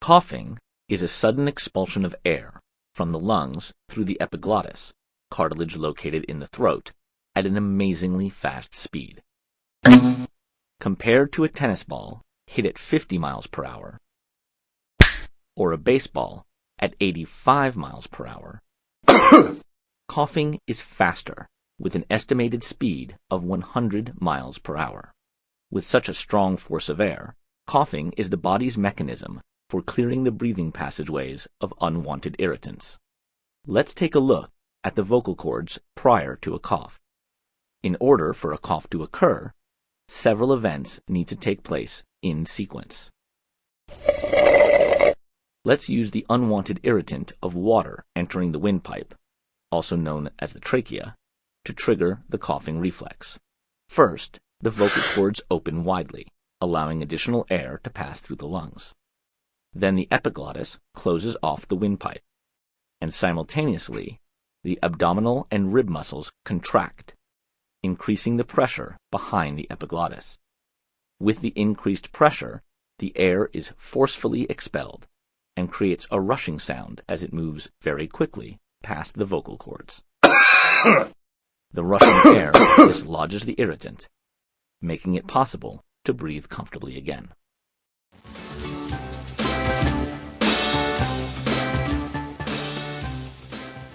Coughing is a sudden expulsion of air from the lungs through the epiglottis, cartilage located in the throat, at an amazingly fast speed. Compared to a tennis ball hit at 50 miles per hour, or a baseball at 85 miles per hour, coughing is faster, with an estimated speed of 100 miles per hour. With such a strong force of air, coughing is the body's mechanism for clearing the breathing passageways of unwanted irritants. Let's take a look at the vocal cords prior to a cough. In order for a cough to occur, several events need to take place in sequence. Let's use the unwanted irritant of water entering the windpipe, also known as the trachea, to trigger the coughing reflex. First, the vocal cords open widely, allowing additional air to pass through the lungs. Then the epiglottis closes off the windpipe, and simultaneously, the abdominal and rib muscles contract, increasing the pressure behind the epiglottis. With the increased pressure, the air is forcefully expelled and creates a rushing sound as it moves very quickly past the vocal cords. The rushing air dislodges the irritant, making it possible to breathe comfortably again.